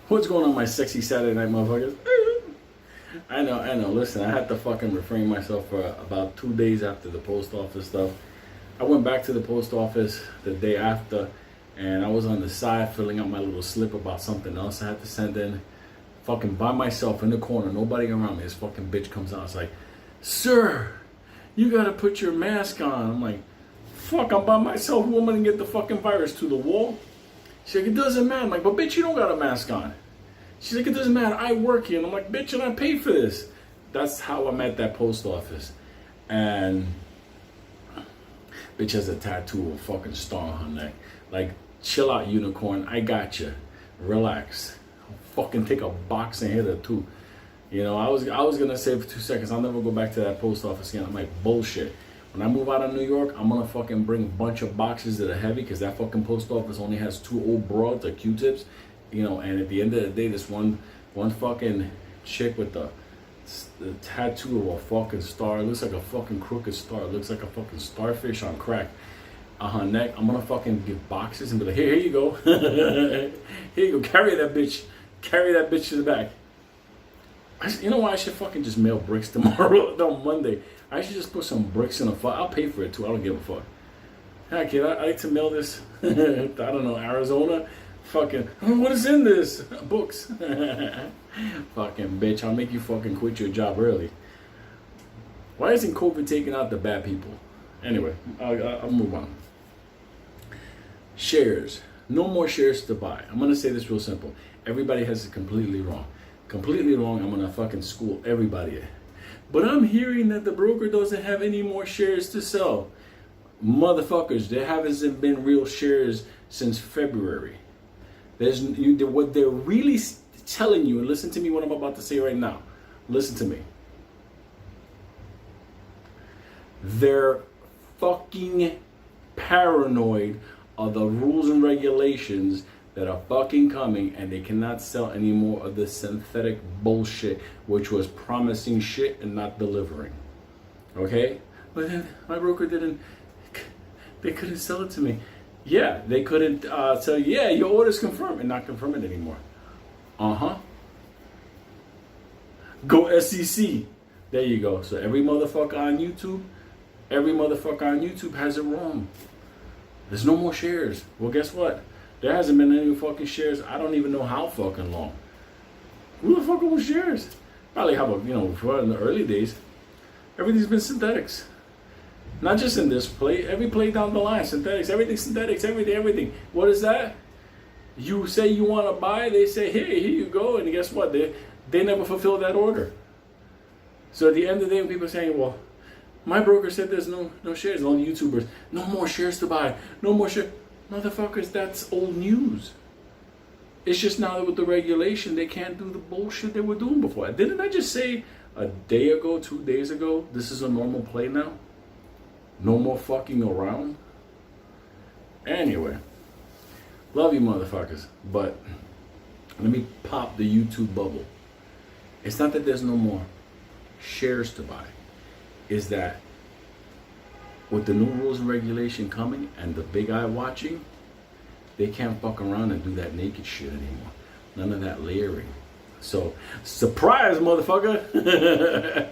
What's going on, my sexy Saturday night motherfuckers? I know. Listen, I had to fucking refrain myself for about 2 days after the post office stuff. I went back to the post office the day after, and I was on the side filling out my little slip about something else I had to send in. Fucking by myself in the corner, nobody around me. This fucking bitch comes out. It's like, sir, you gotta put your mask on. I'm like, fuck, I'm by myself. Who am I gonna get the fucking virus to? The wall? She's like, it doesn't matter. I'm like, but bitch, you don't got a mask on. She's like, it doesn't matter. I work here. And I'm like, bitch, and I paid for this. That's how I'm at that post office. And bitch has a tattoo of a fucking star on her neck. Like, chill out, unicorn. I got you. Relax. I'll fucking take a box and hit her too. You know, I was gonna say for 2 seconds, I'll never go back to that post office again. I'm like, bullshit. When I move out of New York, I'm gonna fucking bring a bunch of boxes that are heavy because that fucking post office only has 2 old broads, like Q-tips. You know, and at the end of the day, this one fucking chick with the tattoo of a fucking star. It looks like a fucking crooked star. It looks like a fucking starfish on crack on her neck. I'm gonna fucking give boxes and be like, here you go. Here you go. Carry that bitch. Carry that bitch to the back. You know what? I should fucking just mail bricks tomorrow. No, Monday. I should just put some bricks in a fuck. I'll pay for it too. I don't give a fuck. Hey, kid, I like to mail this. I don't know, Arizona. Fucking, what is in this? Books. Fucking bitch, I'll make you fucking quit your job early. Why isn't COVID taking out the bad people? Anyway, I'll move on. Shares. No more shares to buy. I'm going to say this real simple. Everybody has it completely wrong. Completely wrong. I'm going to fucking school everybody. But I'm hearing that the broker doesn't have any more shares to sell. Motherfuckers, there haven't been real shares since February. What they're really telling you, and listen to me what I'm about to say right now. Listen to me. They're fucking paranoid of the rules and regulations that are fucking coming, and they cannot sell any more of the synthetic bullshit, which was promising shit and not delivering. Okay? But then my broker they couldn't sell it to me. Yeah, they couldn't tell you, yeah, your order's confirmed, and not confirm it anymore. Go SEC. There you go. So every motherfucker on YouTube has it wrong. There's no more shares. Well, guess what? There hasn't been any fucking shares. I don't even know how fucking long. Who the fuck was shares? Probably how about, before in the early days. Everything's been synthetics. Not just in this play, every play down the line, synthetics, everything. What is that? You say you want to buy, they say, hey, here you go, and guess what? They never fulfill that order. So at the end of the day, when people are saying, well, my broker said there's no shares, and all the YouTubers, no more shares to buy, no more shares. Motherfuckers, that's old news. It's just now that with the regulation, they can't do the bullshit they were doing before. Didn't I just say a day ago, 2 days ago, this is a normal play now? No more fucking around. Anyway, love you motherfuckers, but let me pop the YouTube bubble. It's not that there's no more shares to buy. It's that with the new rules and regulation coming and the big eye watching, they can't fuck around and do that naked shit anymore. None of that layering. So, surprise, motherfucker.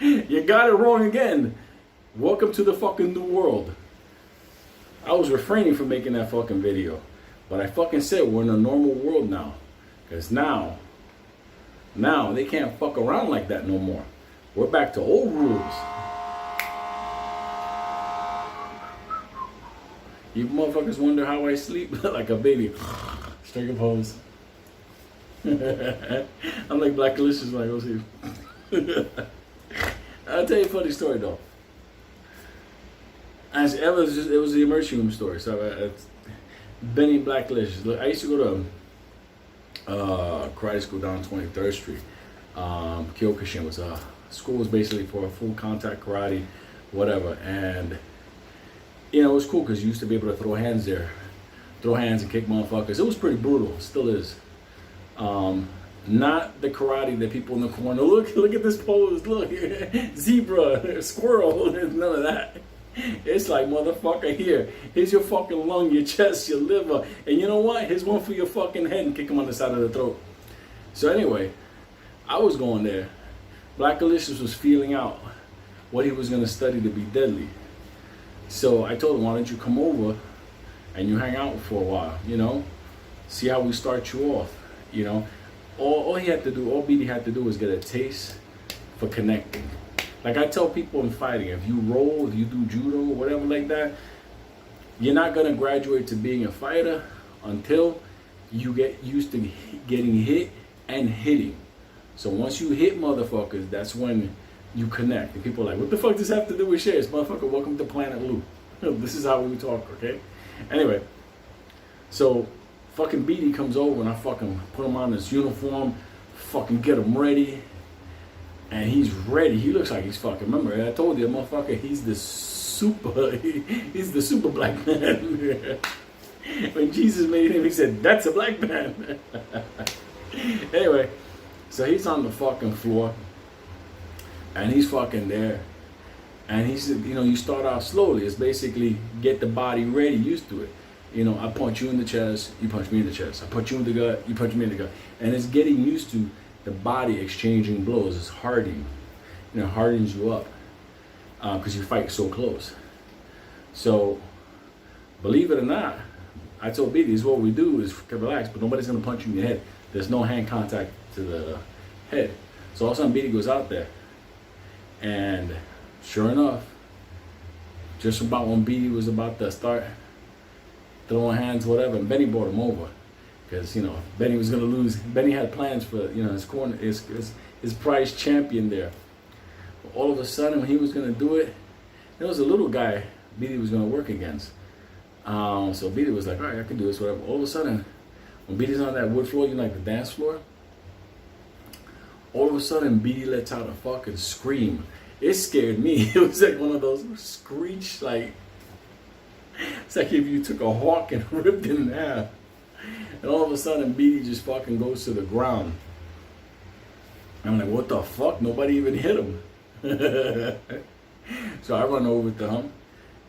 You got it wrong again. Welcome to the fucking new world. I was refraining from making that fucking video. But I fucking said we're in a normal world now. Because now they can't fuck around like that no more. We're back to old rules. You motherfuckers wonder how I sleep? Like a baby. Strike a pose. I'm like Black Delicious when I go sleep. I'll tell you a funny story though. It was the emergency room story. So Benny Black Delicious. Look, I used to go to karate school down 23rd Street. Kyokushin was school was basically for full contact karate, whatever. And it was cool because you used to be able to throw hands there, and kick motherfuckers. It was pretty brutal, still is. Not the karate that people in the corner, look at this pose, look, zebra, squirrel, none of that. It's like, motherfucker, here's your fucking lung, your chest, your liver, and you know what? Here's one for your fucking head, and kick him on the side of the throat. So anyway, I was going there. Black Alicious was feeling out what he was going to study to be deadly. So I told him, why don't you come over and you hang out for a while, you know? See how we start you off, you know? All he had to do, all BD had to do was get a taste for connecting. Like I tell people in fighting, if you roll, if you do judo, whatever like that, you're not going to graduate to being a fighter until you get used to getting hit and hitting. So once you hit motherfuckers, that's when you connect. And people are like, what the fuck does this have to do with shares? Motherfucker, welcome to Planet Lou. This is how we talk, okay? Anyway, so fucking BD comes over and I fucking put him on this uniform, fucking get him ready. And he's ready. He looks like he's fucking, remember, I told you, motherfucker, he's the super black man. When Jesus made him, he said, that's a black man. Anyway, so he's on the fucking floor. And he's fucking there. And he said, you know, you start out slowly. It's basically get the body ready, used to it. You know, I punch you in the chest, you punch me in the chest. I punch you in the gut, you punch me in the gut. And it's getting used to the body exchanging blows. It's hardening. You know, hardens you up. Because you fight so close. So, believe it or not, I told BD, this is what we do is relax, but nobody's going to punch you in the head. There's no hand contact to the head. So all of a sudden BD goes out there. And sure enough, just about when BD was about to start throwing hands, whatever, and Benny brought him over. Because, you know, Benny was going to lose. Benny had plans for, you know, his corner, his prize champion there. But all of a sudden, when he was going to do it, there was a little guy BD was going to work against. So BD was like, all right, I can do this, whatever. All of a sudden, when BD's on that wood floor, you know, like the dance floor, all of a sudden, BD lets out a fucking scream. It scared me. It was like one of those screech, like, it's like if you took a hawk and ripped it in half. And all of a sudden, BD just fucking goes to the ground. I'm like, what the fuck? Nobody even hit him. So I run over to him,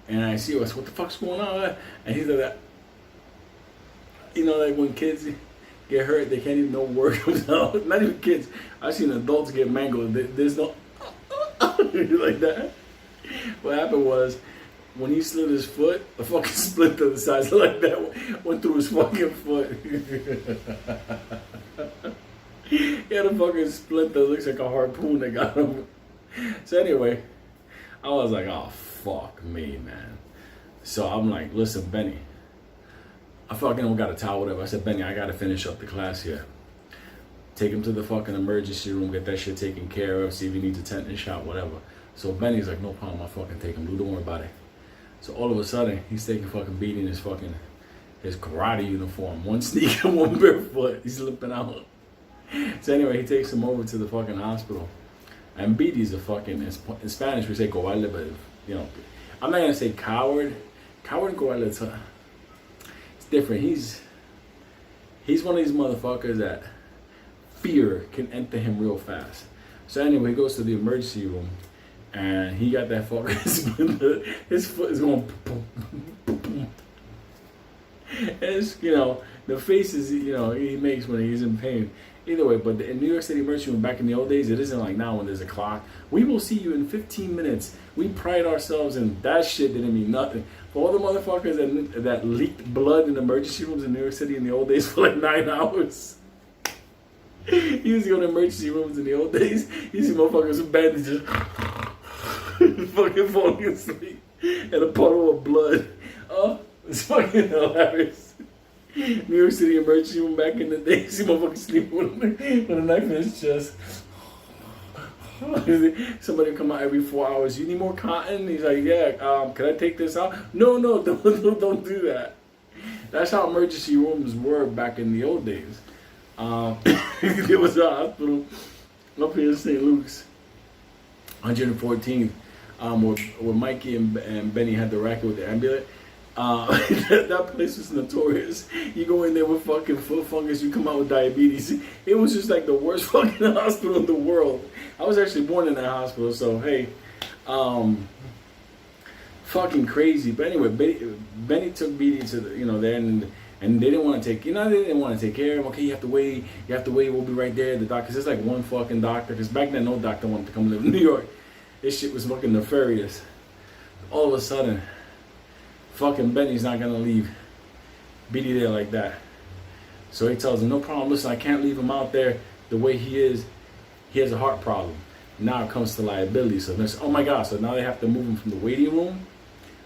and I see, what the fuck's going on? And he's like, you know, like when kids get hurt, they can't even know word comes out. Not even kids. I've seen adults get mangled. There's no like that. What happened was, when he slid his foot, the fucking split to the sides like that went through his fucking foot. He had a fucking split that looks like a harpoon that got him. So anyway, I was like, oh fuck me, man. So I'm like, listen, Benny, I fucking got a towel, whatever. I said, Benny, I gotta finish up the class here. Take him to the fucking emergency room, get that shit taken care of, see if he needs a tetanus shot, whatever. So Benny's like, no problem, I'll fucking take him, Lou, don't worry about it. So all of a sudden, he's taking fucking beating his karate uniform. One sneaker, one barefoot. He's slipping out. So anyway, he takes him over to the fucking hospital. And BD's a fucking, in Spanish we say cobarde, but, you know, I'm not going to say coward. Coward and cobarde, it's different. He's one of these motherfuckers that fear can enter him real fast. So anyway, he goes to the emergency room. And he got that fucking his foot is going boom, boom, boom. And it's, you know, the faces, you know, he makes when he's in pain. Either way, but in New York City emergency room back in the old days, it isn't like now when there's a clock. We will see you in 15 minutes. We pride ourselves in that shit didn't mean nothing. For all the motherfuckers that leaked blood in emergency rooms in New York City in the old days for like 9 hours. He used to go to emergency rooms in the old days. You see motherfuckers with bandages. Fucking falling asleep and a puddle of blood. Oh, it's fucking hilarious. New York City emergency room back in the day. See motherfuckers sleeping with a knife in his chest. Somebody come out every 4 hours. You need more cotton? He's like, yeah. Can I take this out? No, don't do that. That's how emergency rooms were back in the old days. There was a hospital up here in St. Luke's, 114th. Where Mikey and Benny had the racket with the ambulance. That place was notorious. You go in there with fucking foot fungus, you come out with diabetes. It was just like the worst fucking hospital in the world. I was actually born in that hospital, so hey, fucking crazy. But anyway, Benny took BD to the, you know, there, and And they didn't want to take, they didn't want to take care of him. Okay, you have to wait, we'll be right there. The doctor, there's like one fucking doctor, because back then no doctor wanted to come live in New York. This shit was fucking nefarious. All of a sudden, fucking Benny's not gonna leave Beatty there like that. So he tells him, no problem, listen, I can't leave him out there the way he is. He has a heart problem. Now it comes to liability. So there's, oh my God, so now they have to move him from the waiting room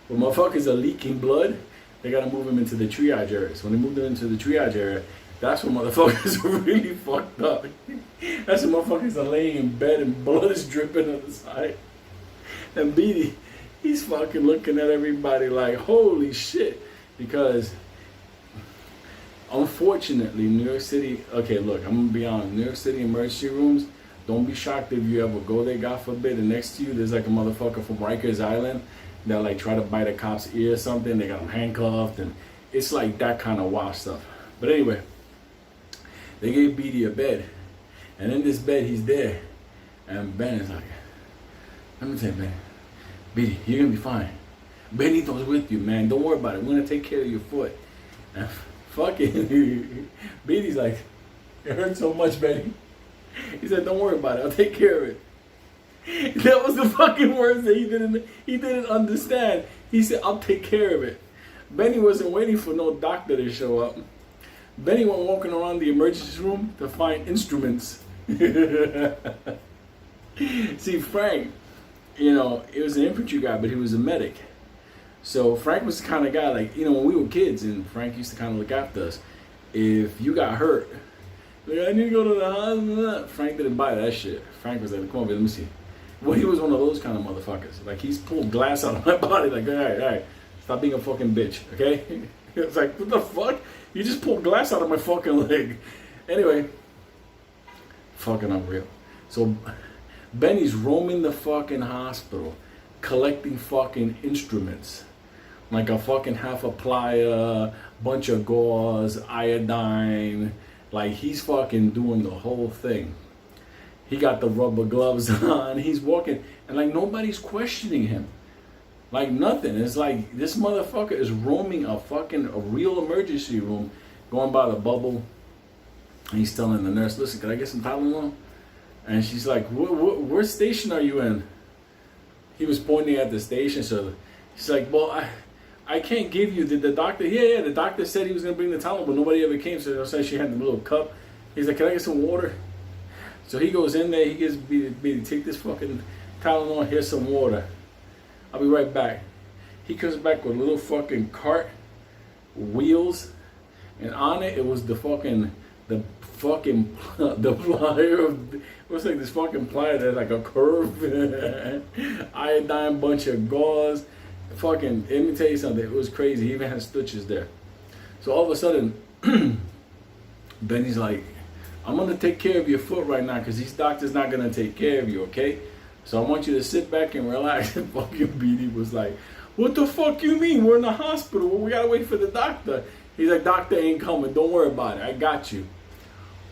where motherfuckers are leaking blood. They gotta move him into the triage area. So when they moved him into the triage area, that's when motherfuckers are really fucked up. That's when motherfuckers are laying in bed and blood is dripping on the side. And Beatty, he's fucking looking at everybody like, holy shit. Because unfortunately, New York City, okay, look, I'm gonna be honest, New York City emergency rooms, don't be shocked if you ever go there, God forbid, and next to you, there's like a motherfucker from Rikers Island that like try to bite a cop's ear or something, they got him handcuffed, and it's like that kind of wild stuff. But anyway, they gave Beatty a bed, and in this bed, he's there, and Ben is like, let me tell you, man, Beatty, you're gonna be fine. Benito's with you, man, don't worry about it, we're gonna take care of your foot. And fucking Beatty's like, it hurts so much, Benny. He said, don't worry about it, I'll take care of it. That was the fucking words that he didn't understand. He said, I'll take care of it. Benny wasn't waiting for no doctor to show up. Benny went walking around the emergency room to find instruments. See, Frank, he was an infantry guy, but he was a medic. So Frank was the kind of guy, like, when we were kids, and Frank used to kind of look after us, if you got hurt, like, I need to go to the hospital. Frank didn't buy that shit. Frank was like, come on, baby, let me see. Well, he was one of those kind of motherfuckers. Like, he's pulled glass out of my body. Like, all right, stop being a fucking bitch, okay? It's like, what the fuck? You just pulled glass out of my fucking leg. Anyway, fucking unreal. So Benny's roaming the fucking hospital, collecting fucking instruments. Like a fucking half a plier, bunch of gauze, iodine. Like, he's fucking doing the whole thing. He got the rubber gloves on. He's walking, and like nobody's questioning him. Like nothing. It's like this motherfucker is roaming a real emergency room, going by the bubble. And he's telling the nurse, listen, can I get some Tylenol? And she's like, what station are you in? He was pointing at the station, so she's like, well, I can't give you, did the doctor, yeah, the doctor said he was going to bring the Tylenol, but nobody ever came, so she had the little cup. He's like, can I get some water? So he goes in there, he gives Beatty, take this fucking Tylenol, here's some water. I'll be right back. He comes back with a little fucking cart, wheels, and on it was the plier of, it was like this fucking plier that had like a curve, iodine, bunch of gauze. Fucking, let me tell you something, it was crazy. He even had stitches there. So all of a sudden, Benny's like, I'm going to take care of your foot right now because these doctors not going to take care of you, okay? So I want you to sit back and relax. And fucking Beatty was like, what the fuck you mean? We're in the hospital. We got to wait for the doctor. He's like, doctor ain't coming. Don't worry about it. I got you.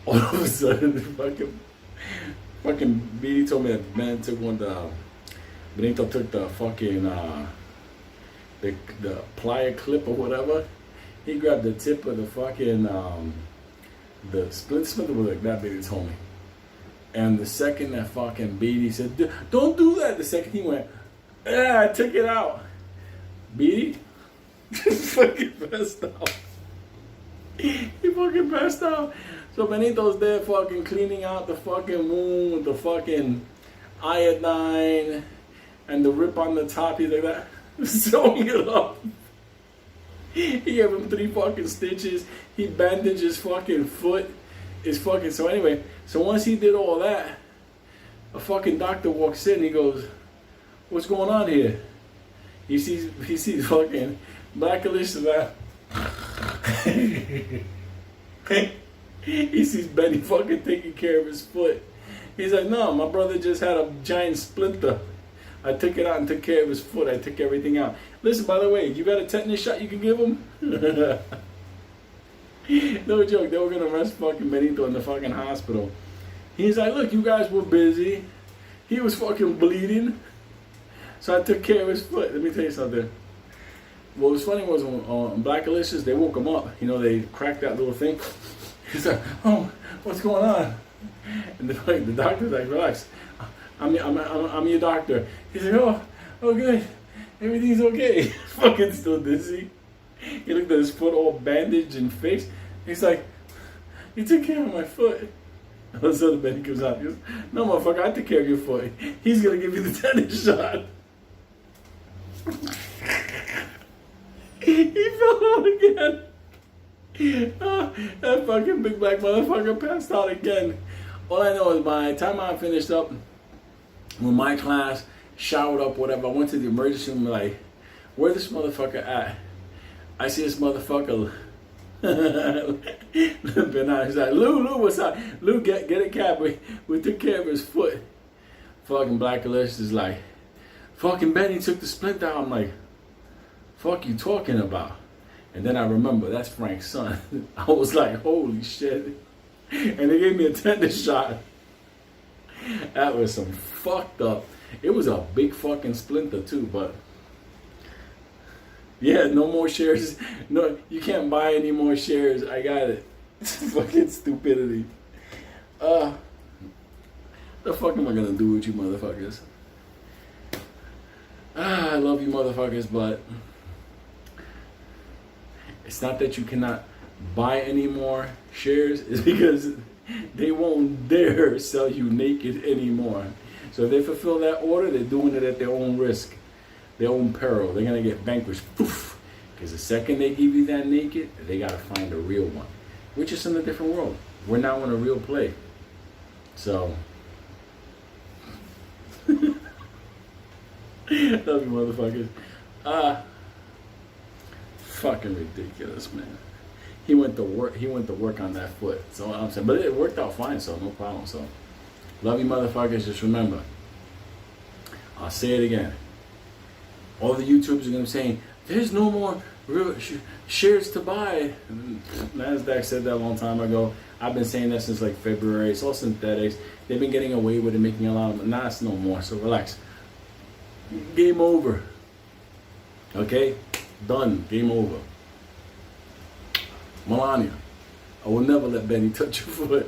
All of a sudden, fucking Beatty told me that Ben took Benito took the fucking, the plier clip or whatever. He grabbed the tip of the fucking, the splinter was like that big, he told me. And the second that fucking Beatty said, don't do that, the second he went, I took it out. Beatty fucking passed out. He fucking passed out. So Benito's there fucking cleaning out the fucking wound with the fucking iodine and the rip on the top. He's like that, sewing it up. He gave him 3 fucking stitches. He bandaged his fucking foot. So anyway, so once he did all that, a fucking doctor walks in. He goes, what's going on here? He sees fucking Black Alicia. He sees Benny fucking taking care of his foot. He's like, no, my brother just had a giant splinter. I took it out and took care of his foot. I took everything out. Listen, by the way, you got a tetanus shot you can give him? No joke, they were going to arrest fucking Benito in the fucking hospital. He's like, look, you guys were busy. He was fucking bleeding. So I took care of his foot. Let me tell you something. what was funny was on Black Alicious, they woke him up. You know, they cracked that little thing. He's like, oh, what's going on? And the doctor's like, relax. I'm your doctor. He's like, oh, good. Everything's okay. Fucking still dizzy. He looked at his foot all bandaged and fixed. He's like, you took care of my foot. All of a sudden, Benny comes out. He goes, no, motherfucker, I took care of your foot. He's going to give you the tetanus shot. He fell out again. Oh, that fucking big black motherfucker passed out again. All I know is by the time I finished up with my class, showered up, whatever, I went to the emergency room, like, where this motherfucker at? I see this motherfucker. Been out. He's like, Lou, what's up? Lou, get a cab. We took care of his foot. Fucking Black Alicious is like, fucking Benny took the splint out. I'm like, fuck you talking about? And then I remember that's Frank's son. I was like, holy shit. And they gave me a tetanus shot. That was some fucked up. It was a big fucking splinter too, but yeah, no more shares. No, you can't buy any more shares. I got it. Fucking stupidity. The fuck am I gonna do with you motherfuckers? I love you motherfuckers, but it's not that you cannot buy any more shares. It's because they won't dare sell you naked anymore. So if they fulfill that order, they're doing it at their own risk, their own peril. They're gonna get vanquished. Poof. Because the second they give you that naked, they gotta find a real one. We're just in a different world. We're now in a real play. So love you motherfuckers. Fucking ridiculous, man. He went to work on that foot. So I'm saying, but it worked out fine, so no problem. So love you motherfuckers. Just remember, I'll say it again. All the YouTubers are gonna be saying there's no more real shares to buy. NASDAQ said that a long time ago. I've been saying that since like February. It's all synthetics. They've been getting away with it, making a lot of money. Nah, it's no more. So relax. Game over. Okay? Done. Game over. Melania, I will never let Benny touch your foot.